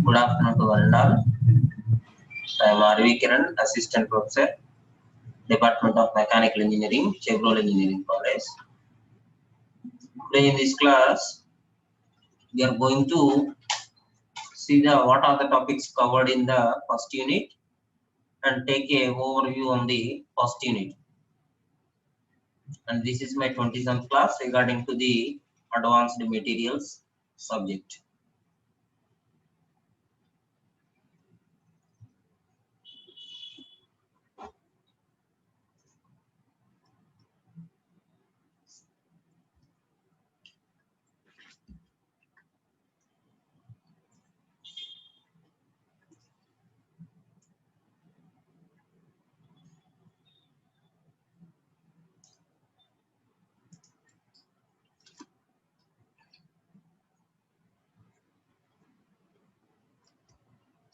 Good afternoon to one and all. I am R.V. Kiran, Assistant Professor, Department of Mechanical Engineering, Chevrolet Engineering College. Today in this class, we are going to see what are the topics covered in the first unit and take a overview on the first unit. And this is my 27th class regarding to the advanced materials subject.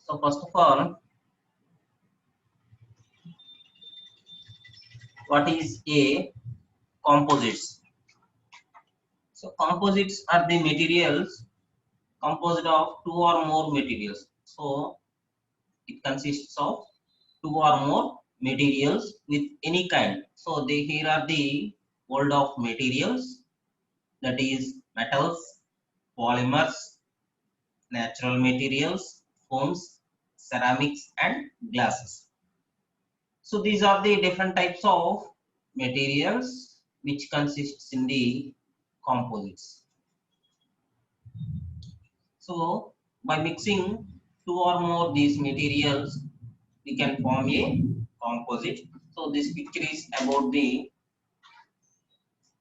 So first of all, what is a composites? So composites are the materials composed of two or more materials. So it consists of two or more materials with any kind. So here are the world of materials, that is metals, polymers, natural materials, foams, ceramics and glasses. So these are the different types of materials which consists in the composites. So by mixing two or more these materials, we can form a composite. So this picture is about the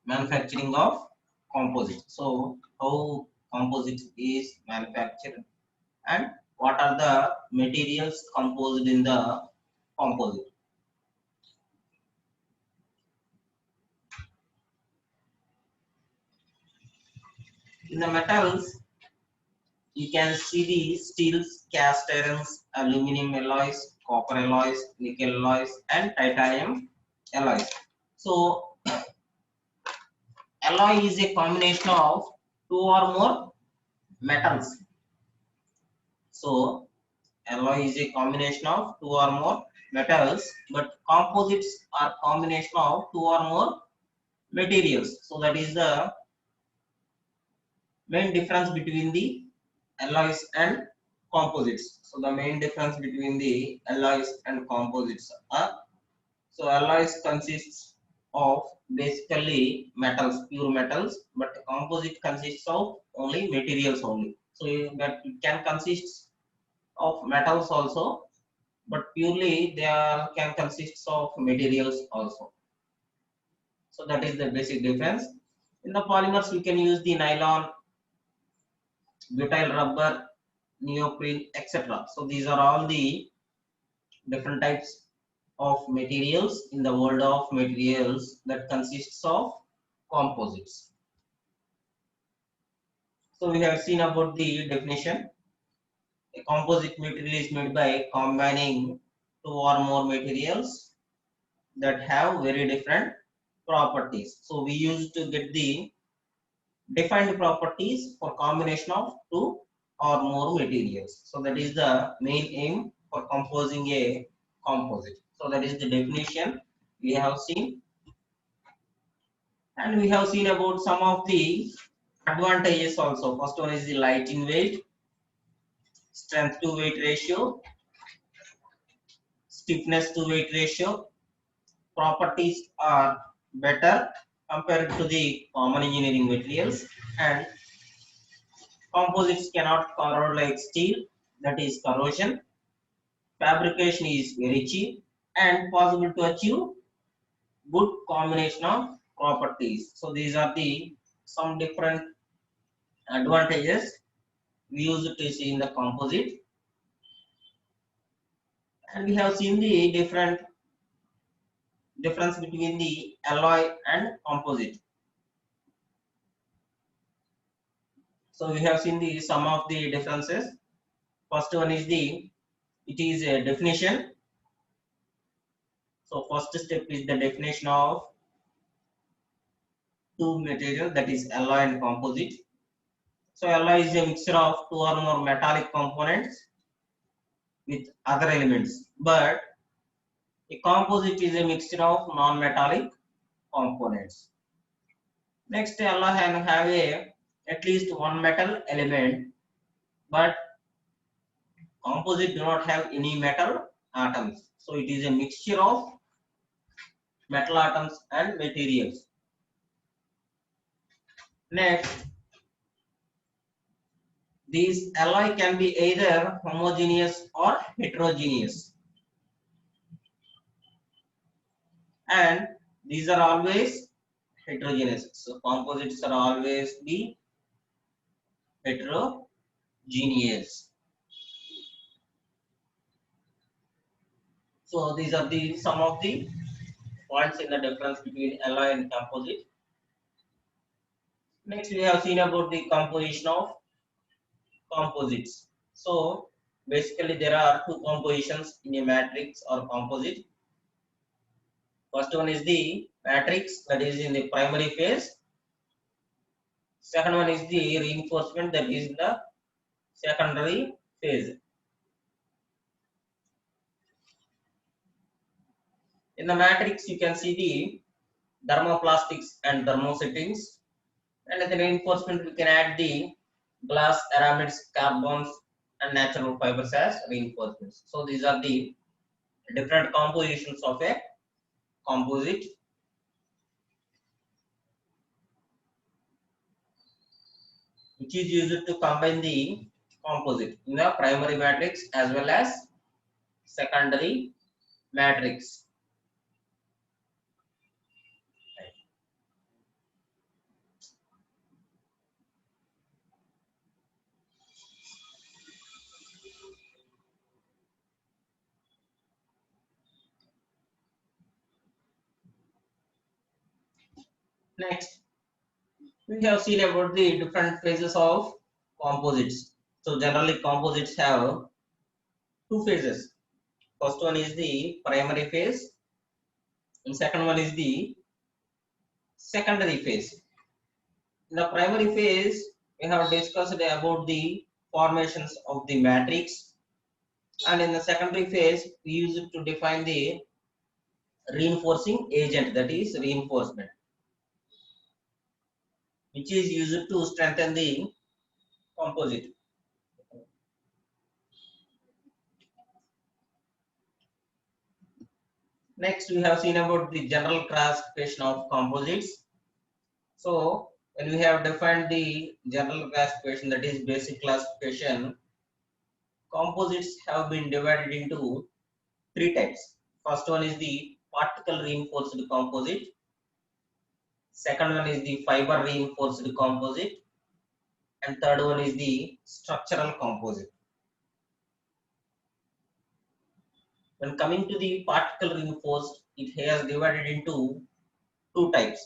manufacturing of composite. So how composite is manufactured and what are the materials composed in the composite. In the metals, you can see the steels, cast irons, aluminum alloys, copper alloys, nickel alloys and titanium alloys. So alloy is a combination of two or more metals. So alloy is a combination of two or more metals, but composites are combination of two or more materials. So that is the main difference between the alloys and composites. So the main difference between the alloys and composites are, so alloys consists of basically metals, pure metals, but composite consists of only materials only. So that it can consist of metals also, but purely they can consist of materials also. So that is the basic difference. In the polymers, we can use the nylon, butyl rubber, neoprene, etc. So these are all the different types of materials in the world of materials that consists of composites. So we have seen about the definition. A composite material is made by combining two or more materials that have very different properties. So we used to get the defined properties for combination of two or more materials. So that is the main aim for composing a composite. So that is the definition we have seen, and we have seen about some of the advantages also. First one is the light in weight, strength to weight ratio, stiffness to weight ratio. Properties are better compared to the common engineering materials, and composites cannot corrode like steel, that is corrosion. Fabrication is very cheap and possible to achieve good combination of properties. So these are the some different advantages we used to see in the composite, and we have seen the difference between the alloy and composite. So we have seen the some of the differences. First one is the it is a definition. So first step is the definition of two material, that is alloy and composite. So alloy is a mixture of two or more metallic components with other elements, but a composite is a mixture of non-metallic components. Next, alloy can have at least one metal element, but composite do not have any metal atoms. So it is a mixture of metal atoms and materials. Next, these alloy can be either homogeneous or heterogeneous, and these are always heterogeneous. So composites are always be heterogeneous. So these are the some of the points in the difference between alloy and composite. Next, we have seen about the composition of composites. So basically there are two compositions in a matrix or composite. First one is the matrix, that is in the primary phase. Second one is the reinforcement, that is in the secondary phase. In the matrix you can see the thermoplastics and thermosettings, and in the reinforcement we can add the glass, aramids, carbons and natural fibers as reinforcements. So these are the different compositions of a composite. Which is used to combine the composite in the primary matrix as well as secondary matrix. Next, we have seen about the different phases of composites. So generally composites have two phases. First one is the primary phase and second one is the secondary phase. In the primary phase, we have discussed about the formations of the matrix, and in the secondary phase, we use it to define the reinforcing agent, that is reinforcement, which is used to strengthen the composite. Next, we have seen about the general classification of composites. So when we have defined the general classification, that is basic classification, composites have been divided into three types. First one is the particle reinforced composite. Second one is the fiber reinforced composite, and third one is the structural composite. When coming to the particle reinforced, it has divided into two types,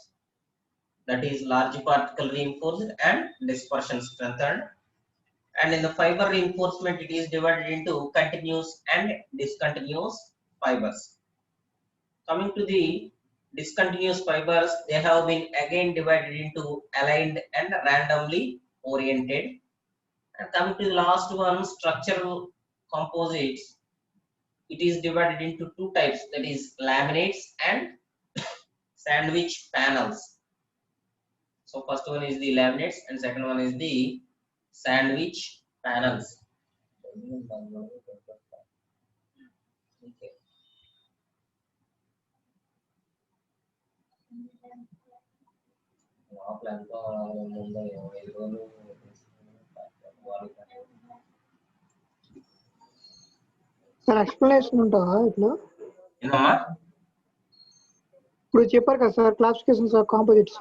that is large particle reinforced and dispersion strengthened. And in the fiber reinforcement, it is divided into continuous and discontinuous fibers. Coming to the discontinuous fibers, they have been again divided into aligned and randomly oriented. And coming to the last one, structural composites, it is divided into two types, that is laminates and sandwich panels. So first one is the laminates and second one is the sandwich panels. Okay. Sir explanation ఉంటుందా ఇట్లా ఏనమ్మా ఇప్పుడు చెప్పారు కదా sir classifications of composites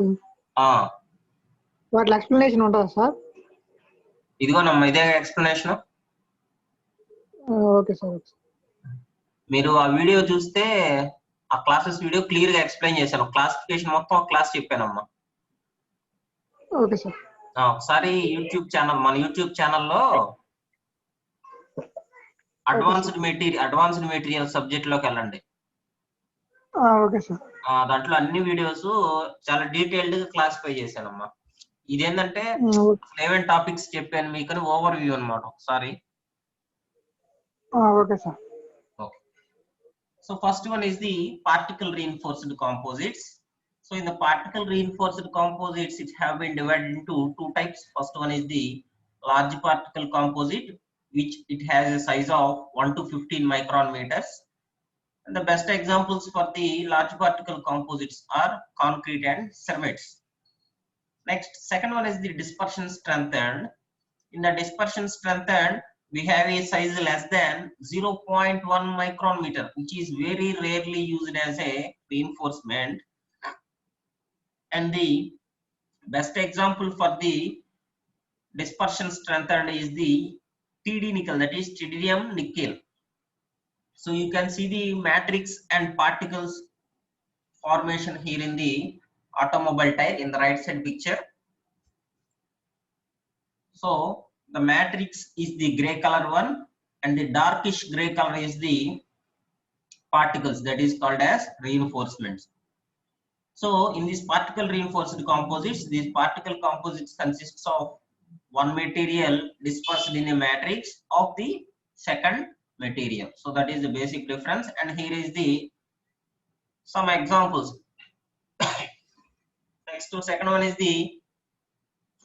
వాటి explanation ఉంటుందా sir? ఇదిగోనమ్మా ఇదే ఎక్స్ప్లెనేషన్. Okay sir. మీరు ఆ వీడియో చూస్తే ఆ క్లాసెస్ వీడియో క్లియర్ గా ఎక్స్ప్లెయిన్ చేశాను. క్లాసిఫికేషన్ మొత్తం ఒక క్లాస్ చెప్పానమ్మా. Okay sir. ఒకసారి యూట్యూబ్ ఛానల్, మన యూట్యూబ్ ఛానల్లో అడ్వాన్స్డ్ మెటీరియల్ సబ్జెక్ట్ లోకి వెళ్ళండి. Okay sir. దాంట్లో అన్ని వీడియోస్ చాలా డీటెయిల్డ్ గా క్లాసిఫై చేశానమ్మా. ఇదేంటంటే 11 టాపిక్స్ చెప్పాను మీకు, ఓవర్ వ్యూ అన్నమాట. ఒకసారి okay sir. Okay. So first one is the particle reinforced composites. So in the particle reinforced composites, it have been divided into two types. First one is the large particle composite, which it has a size of 1 to 15 micron meters. And the best examples for the large particle composites are concrete and cements. Next, second one is the dispersion strengthened. In the dispersion strengthened, we have a size less than 0.1 micron meter, which is very rarely used as a reinforcement. And the best example for the dispersion strengthened is the TD nickel, that is tritium nickel. So you can see the matrix and particles formation here in the automobile tire in the right side picture. So the matrix is the gray color one and the darkish gray color is the particles, that is called as reinforcements. So in these particle reinforced composites, these particle composites consists of one material dispersed in a matrix of the second material. So that is the basic difference. And here is the some examples. Next to second one is the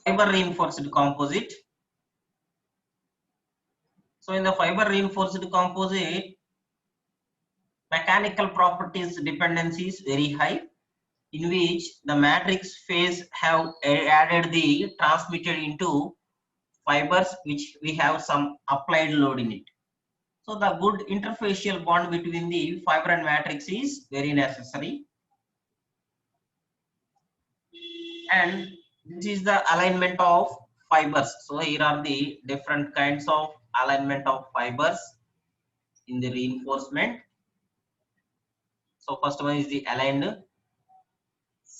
fiber reinforced composite. So in the fiber reinforced composite, mechanical properties dependency is very high, in which the matrix phase have added the transmitted into fibers which we have some applied load in it. So the good interfacial bond between the fiber and matrix is very necessary. And this is the alignment of fibers. So here are the different kinds of alignment of fibers in the reinforcement. So first one is the aligned,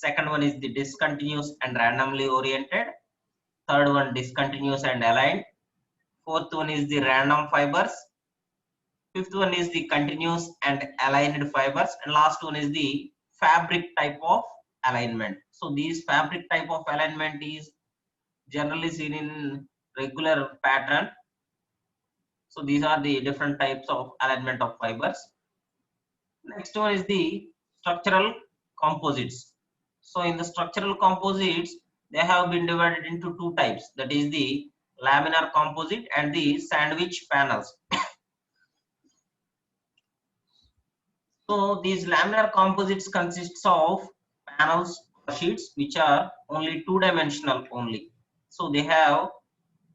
second one is the discontinuous and randomly oriented, third one discontinuous and aligned, fourth one is the random fibers, fifth one is the continuous and aligned fibers, and last one is the fabric type of alignment. So these fabric type of alignment is generally seen in regular pattern. So these are the different types of alignment of fibers. Next one is the structural composites. So in the structural composites, they have been divided into two types, that is the laminar composite and the sandwich panels. So these laminar composites consists of panels or sheets which are only two-dimensional only. So they have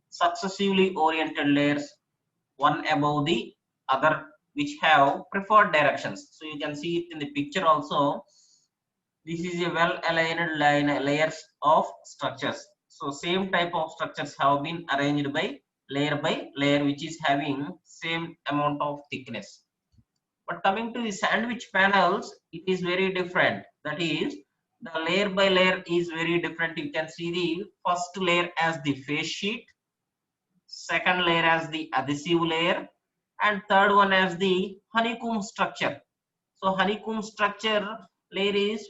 successively oriented layers, one above the other, which have preferred directions. So you can see it in the picture also. This is a well aligned layers of structures. So same type of structures have been arranged by layer, which is having same amount of thickness. But coming to the sandwich panels, it is very different. That is, the layer by layer is very different. You can see the first layer as the face sheet, second layer as the adhesive layer, and third one as the honeycomb structure. So honeycomb structure layer is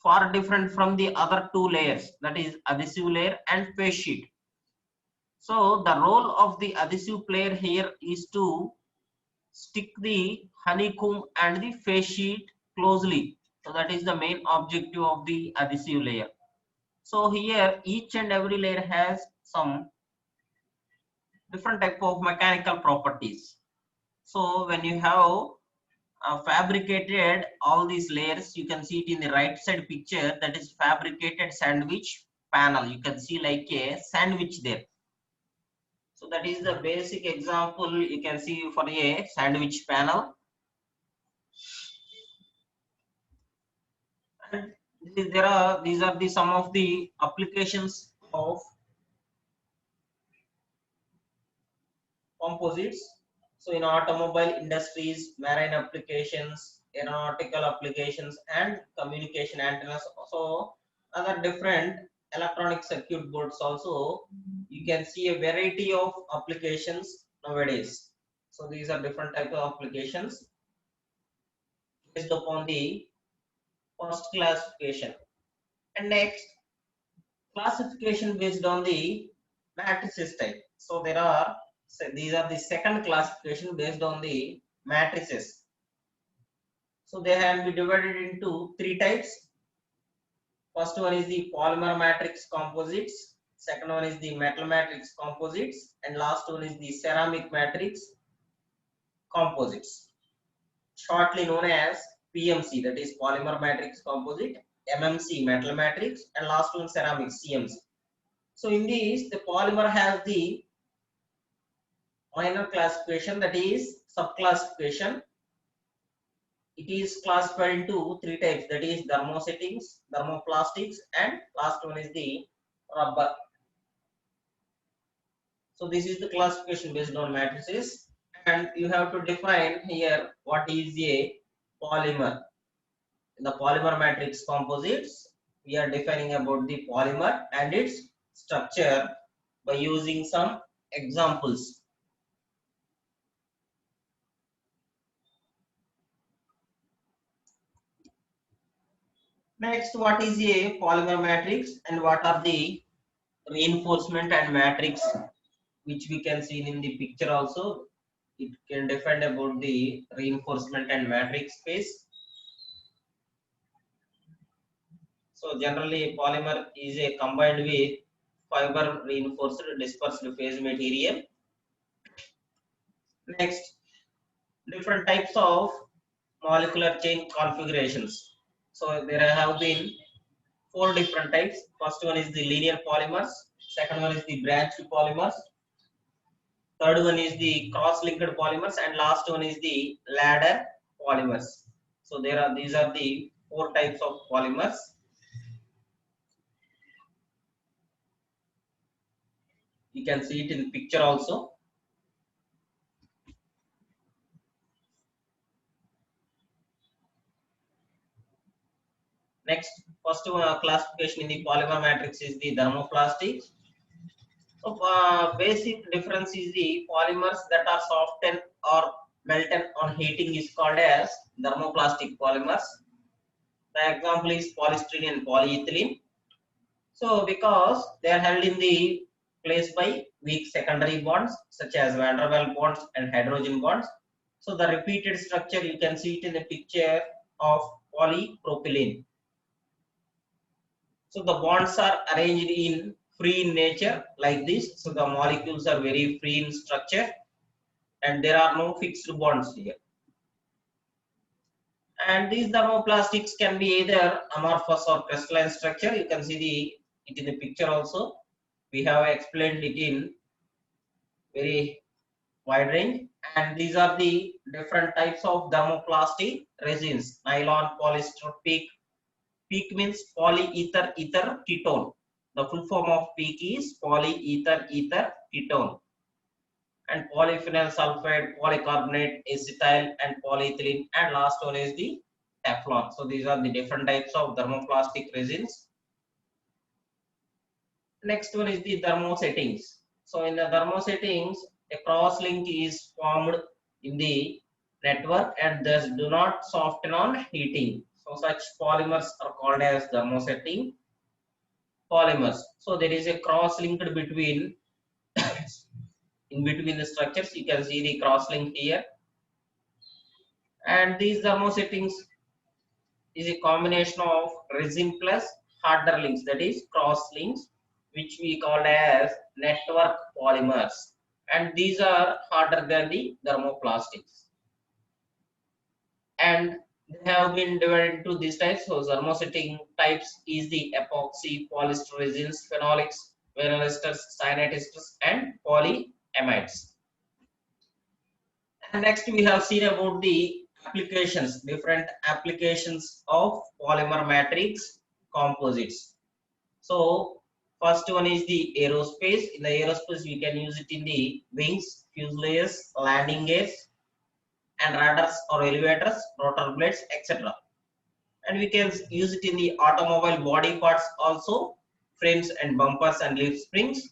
far different from the other two layers, that is adhesive layer and face sheet. So the role of the adhesive layer here is to stick the honeycomb and the face sheet closely. So that is the main objective of the adhesive layer. So here each and every layer has some different type of mechanical properties. So when you have fabricated all these layers, you can see it in the right side picture, that is fabricated sandwich panel. You can see like a sandwich there. So that is the basic example you can see for a sandwich panel. And these are the some of the applications of composites. So in automobile industries, marine applications, aeronautical applications, and communication antennas. So other different electronic circuit boards also, you can see a variety of applications nowadays. So these are different types of applications based upon the first classification. And next, classification based on the matrices type. So these are the second classification based on the matrices. So they have been divided into three types. First one is the polymer matrix composites, second one is the metal matrix composites, and last one is the ceramic matrix composites, shortly known as PMC, that is polymer matrix composite, MMC metal matrix, and last one ceramic CMC. So in these, the polymer has the minor classification, that is subclassification. It is classified into three types, that is thermosettings, thermoplastics, and last one is the rubber. So this is the classification based on matrices, and you have to define here what is a polymer. In the polymer matrix composites, we are defining about the polymer and its structure by using some examples. Next, what is a polymer matrix and what are the reinforcement and matrix, which we can see in the picture also. It can define about the reinforcement and matrix space. So generally polymer is a combined with fiber reinforced dispersed phase material. Next, different types of molecular chain configurations. So there have been four different types. First one is the linear polymers, second one is the branched polymers, third one is the cross-linked polymers, and last one is the ladder polymers. So these are the four types of polymers. You can see it in the picture also. Next, first classification in the polymer matrix is the thermoplastics. So basic difference is the polymers that are softened or melted on heating is called as thermoplastic polymers. The example is polystyrene and polyethylene. So because they are held in the place by weak secondary bonds such as van der Waals bonds and hydrogen bonds. So the repeated structure, you can see it in the picture of polypropylene. So the bonds are arranged in free in nature like this. So the molecules are very free in structure and there are no fixed bonds here. And these thermoplastics can be either amorphous or crystalline structure. You can see it in the picture also. We have explained it in very wide range. And these are the different types of thermoplastic resins: nylon, polyester, PEEK. PEEK means polyether ether ketone. The full form of PEEK is polyether ether ketone. and polyphenol sulfide, polycarbonate, acetyl, and polyethylene, and last one is the Teflon. So these are the different types of thermoplastic resins. Next one is the thermosettings. So in the thermosettings, a cross link is formed in the network and thus do not soften on heating. So such polymers are called as thermosetting polymers. So there is a cross linked between in between the structures. You can see the cross link here. And these thermosettings is a combination of resin plus harder links, that is cross links, which we call as network polymers, and these are harder than the thermoplastics, and they have been divided into these types. So thermosetting types is the epoxy, polyester resins, phenolics, vinyl esters, cyanide esters, and polyamides. And next we have seen about the applications, different applications of polymer matrix composites. So first one is the aerospace. In the aerospace, we can use it in the wings, fuselages, landing gears, and radars or elevators, rotor blades, etc. And we can use it in the automobile body parts also, frames and bumpers and leaf springs.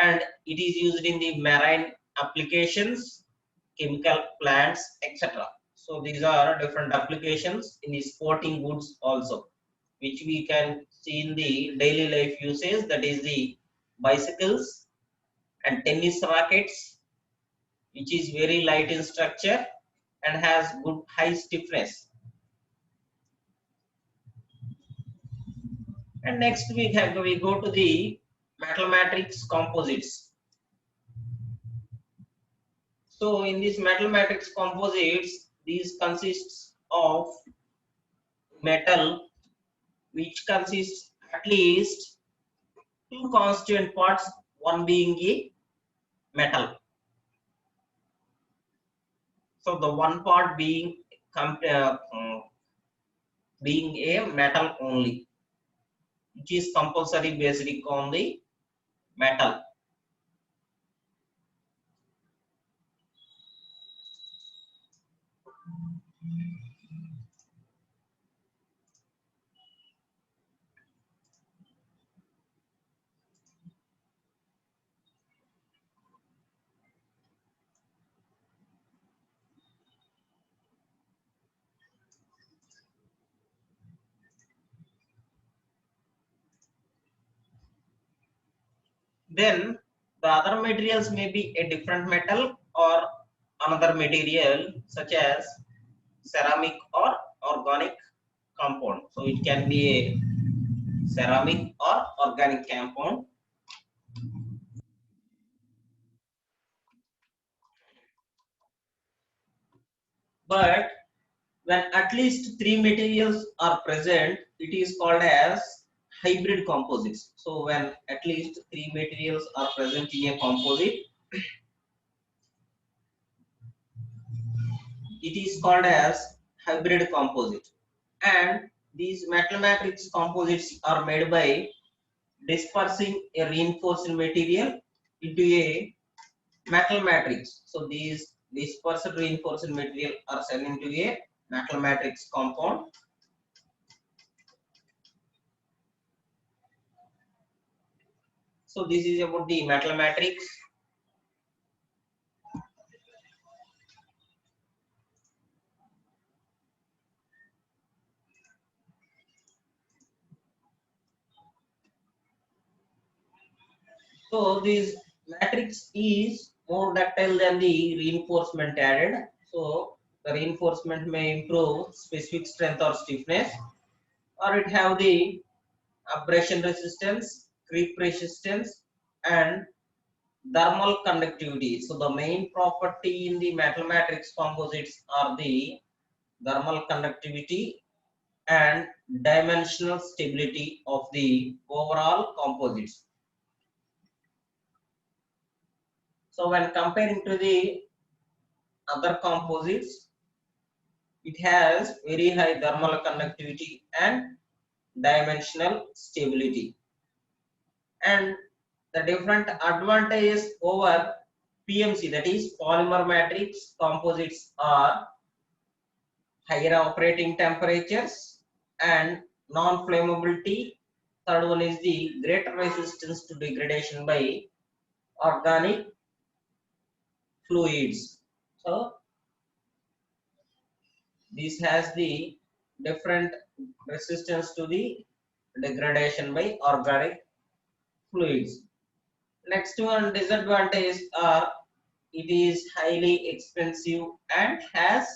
And it is used in the marine applications, chemical plants, etc. So these are different applications in the sporting goods also, which we can see in the daily life usage, that is the bicycles and tennis rackets, which is very light in structure and has good high stiffness. And next we go to the metal matrix composites. So in this metal matrix composites, these consists of metal which consists at least two constituent parts, one being a metal. So the one part being being a metal only, which is compulsory based on the metal. Then the other materials may be a different metal or another material such as ceramic or organic compound. So it can be a ceramic or organic compound. But when at least three materials are present, it is called as hybrid composites. So when at least three materials are present in a composite, it is called as hybrid composite. And these metal matrix composites are made by dispersing a reinforced material into a metal matrix. So these dispersed reinforced material are sent into a metal matrix compound. So this is about the metal matrix. So this matrix is more ductile than the reinforcement added. So the reinforcement may improve specific strength or stiffness, or it have the abrasion resistance, creep resistance, and thermal conductivity. So the main property in the metal matrix composites are the thermal conductivity and dimensional stability of the overall composites. So when comparing to the other composites, it has very high thermal conductivity and dimensional stability. And the different advantages over PMC, that is polymer matrix composites, are higher operating temperatures and non-flammability. Third one is the greater resistance to degradation by organic fluids. So this has the different resistance to the degradation by organic fluids. Next one, disadvantage are it is highly expensive and has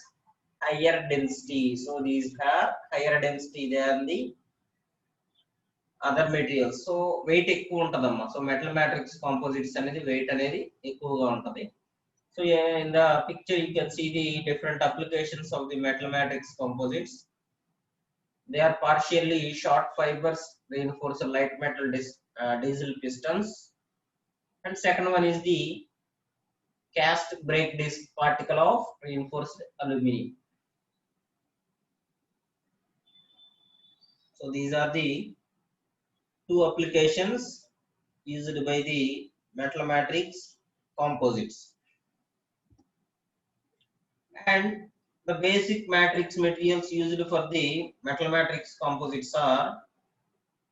higher density. So these have higher density than the other materials. So weight ఎక్కువ ఉంటదమ్మా. So metal matrix composites అనేది weight అనేది ఎక్కువగా ఉంటది. So in the picture you can see the different applications of the metal matrix composites. They are partially short fibers reinforced light metal diesel pistons, and second one is the cast brake disc particle of reinforced aluminum. So these are the two applications used by the metal matrix composites. And the basic matrix materials used for the metal matrix composites are,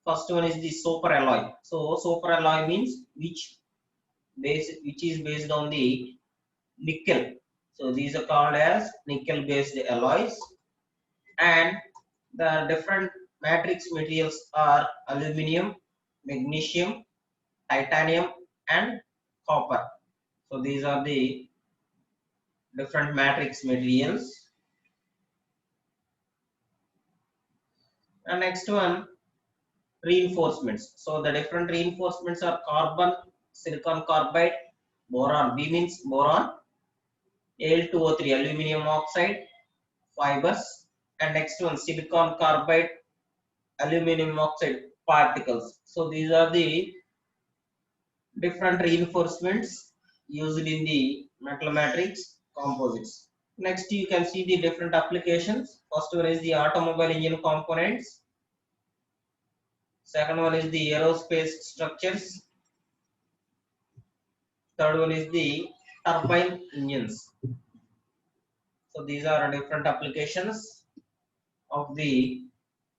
first one is the superalloy. So superalloy means which is based on the nickel. So these are called as nickel based alloys. And the different matrix materials are aluminum, magnesium, titanium and copper. So these are the different matrix materials. And next one, reinforcements. So the different reinforcements are carbon, silicon carbide, boron. B means boron, Al2O3 aluminum oxide fibers, and next one silicon carbide aluminum oxide particles. So these are the different reinforcements used in the metal matrix composites. Next you can see the different applications. First one is the automobile engine components. Second one is the aerospace structures. Third one is the turbine engines. So these are different applications of the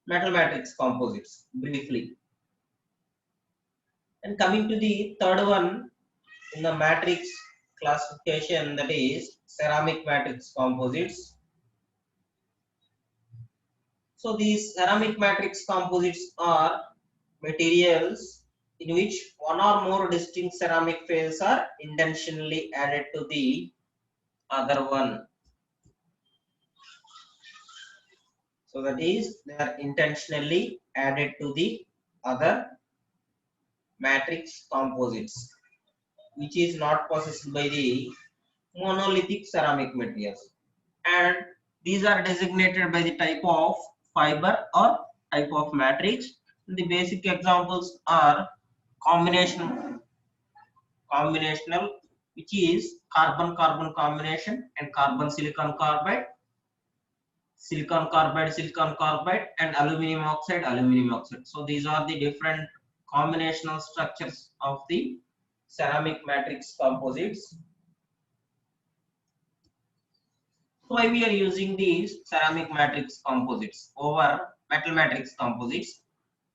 metal matrix composites briefly. And coming to the third one in the matrix classification, that is ceramic matrix composites. So these ceramic matrix composites are materials in which one or more distinct ceramic phases are intentionally added to the other one. So that is, they are intentionally added to the other matrix composites, which is not possessed by the monolithic ceramic materials. And these are designated by the type of fiber or type of matrix. The basic examples are combinational, which is carbon-carbon combination, and carbon silicon carbide, silicon carbide, and aluminum oxide. So these are the different combinational structures of the ceramic matrix composites. Why we are using these ceramic matrix composites over metal matrix composites?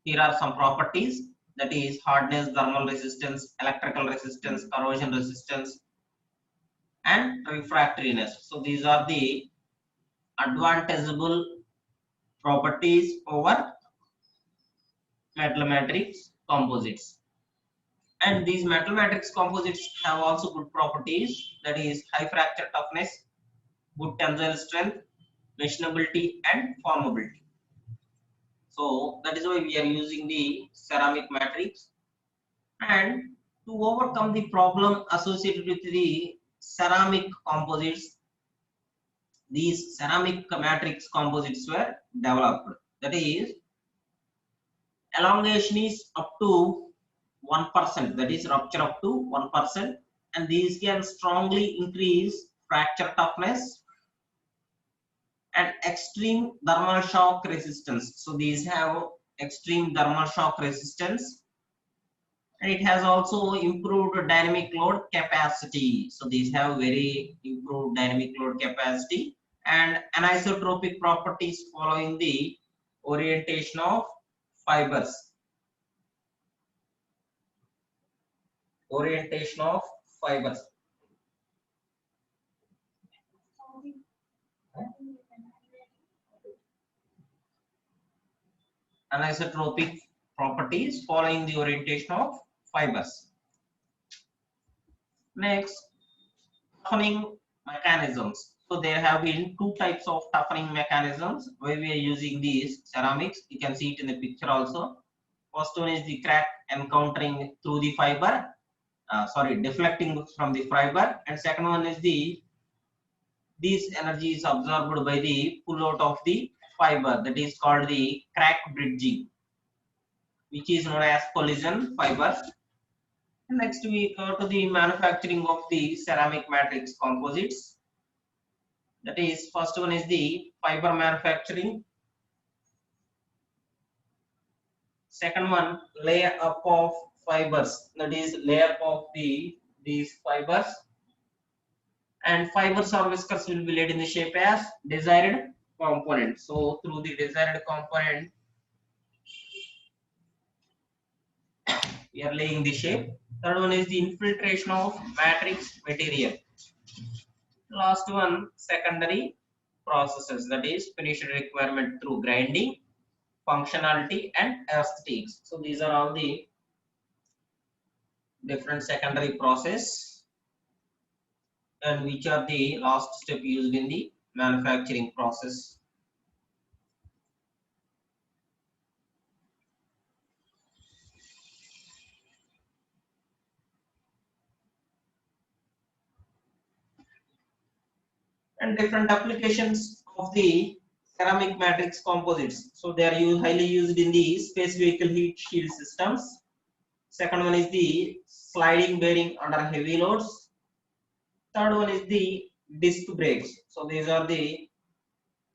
Here are some properties, that is hardness, thermal resistance, electrical resistance, corrosion resistance, and refractoriness. So these are the advantageable properties over metal matrix composites. And these metal matrix composites have also good properties, that is high fracture toughness, good tensile strength, machinability and formability. So that is why we are using the ceramic matrix. And to overcome the problem associated with the ceramic composites, these ceramic matrix composites were developed. That is, elongation is up to 1%, that is rupture up to 1%, and these can strongly increase fracture toughness and extreme thermal shock resistance. So these have extreme thermal shock resistance And it has also improved dynamic load capacity. So these have very improved dynamic load capacity and anisotropic properties following the orientation of fibers. Orientation of fibers. Anisotropic properties following the orientation of fibers. Next, toughening mechanisms. So there have been two types of toughening mechanisms where we are using these ceramics. You can see it in the picture also. First one is the crack encountering through the fiber, deflecting from the fiber, and second one is this energy is absorbed by the pull out of the fiber, that is called the crack bridging, which is known as collision fiber. Next we go to the manufacturing of the ceramic matrix composites. That is, first one is the fiber manufacturing. Second one, layer up of fibers, that is layer of these fibers. And fibers or whiskers will be laid in the shape as desired component. So through the desired component, we are laying the shape. Third one is the infiltration of matrix material. Last one, secondary processes, that is finished requirement through grinding, functionality and aesthetics. So these are all the different secondary process and which are the last step used in the manufacturing process. And different applications of the ceramic matrix composites. So they are highly used in the space vehicle heat shield systems. Second one is the sliding bearing under heavy loads. Third one is the disc brakes. So these are the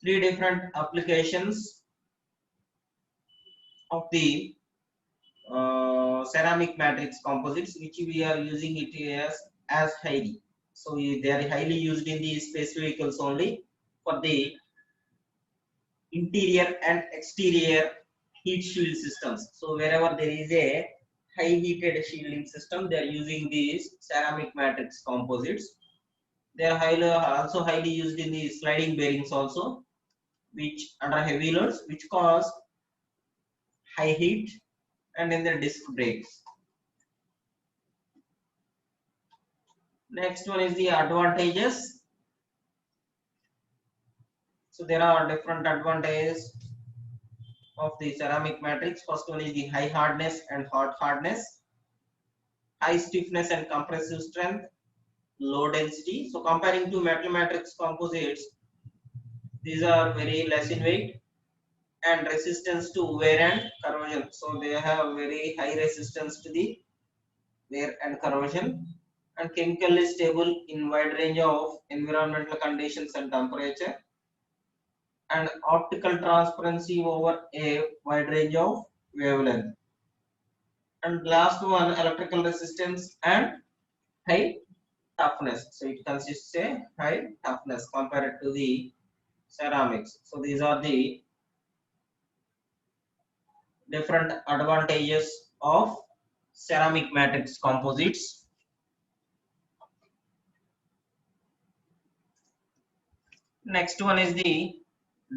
three different applications of the ceramic matrix composites, which we are using it as highly. So they are highly used in the space vehicles only for the interior and exterior heat shield systems. So wherever there is a high heated shielding system, they are using these ceramic matrix composites. They are also highly used in the sliding bearings also, which under heavy loads, which cause high heat, and in the disc brakes. Next one is the advantages. So there are different advantages of the ceramic matrix. First one is the high hardness and hot hardness, high stiffness and compressive strength, low density. So comparing to metal matrix composites, these are very less in weight and resistance to wear and corrosion. So they have very high resistance to the wear and corrosion, and chemically stable in wide range of environmental conditions and temperature, and optical transparency over a wide range of wavelength. And last one, electrical resistance and high toughness. So it consists a high toughness compared to the ceramics. So these are the different advantages of ceramic matrix composites. Next one is the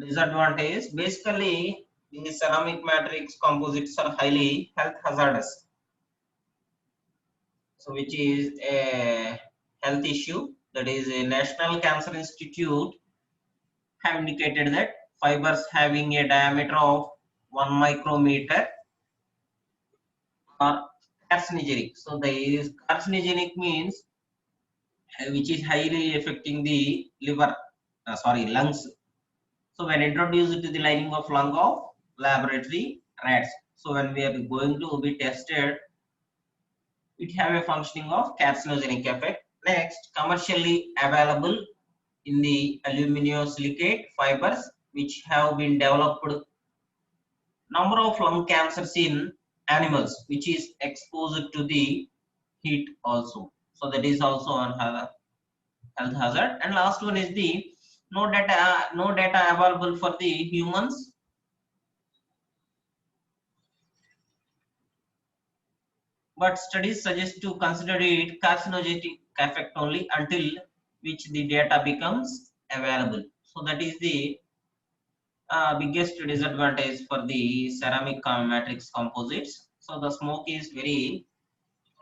disadvantage. Basically, the ceramic matrix composites are highly health hazardous. So which is a health issue. That is, a National Cancer Institute have indicated that fibers having a diameter of 1 micrometer are carcinogenic. So the carcinogenic means which is highly affecting the lungs. So when introduced to the lining of lung of laboratory rats, so when we are going to be tested, it have a functioning of carcinogenic effect. Next, commercially available in the aluminosilicate fibers, which have been developed. Number of lung cancers in animals which is exposed to the heat also. So that is also an health hazard. And last one is the no data available for the humans. But studies suggest to consider it carcinogenic effect only until which the data becomes available. So that is the biggest disadvantage for the ceramic matrix composites. So the smoke is very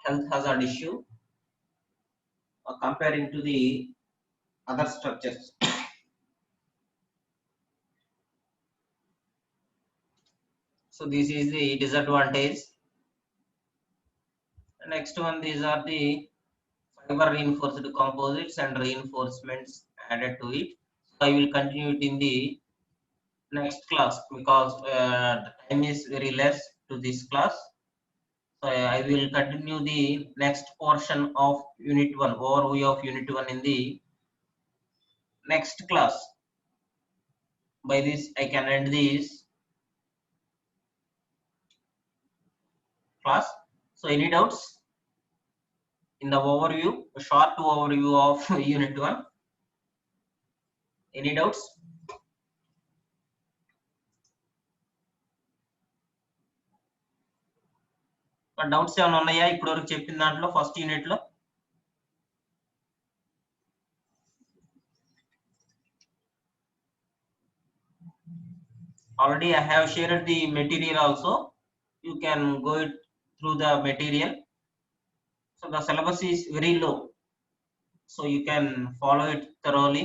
health hazard issue comparing to the other structures. So this is the disadvantage. Next one, these are the fiber reinforced composites and reinforcements added to it. So I will continue it in the next class because the time is very less to this class. So I will continue the next portion of unit 1, overview of unit 1 in the next class. By this I can end this class. So any doubts in the overview, a short overview of unit 1? Any doubts? Doubts ఏమైనా ఉన్నాయా ఇప్పటి వరకు చెప్పిన దాంట్లో first unit లో? Already I have shared the material also. You can go it through the material. So the syllabus is very low, so you can follow it thoroughly.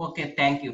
Okay, thank you.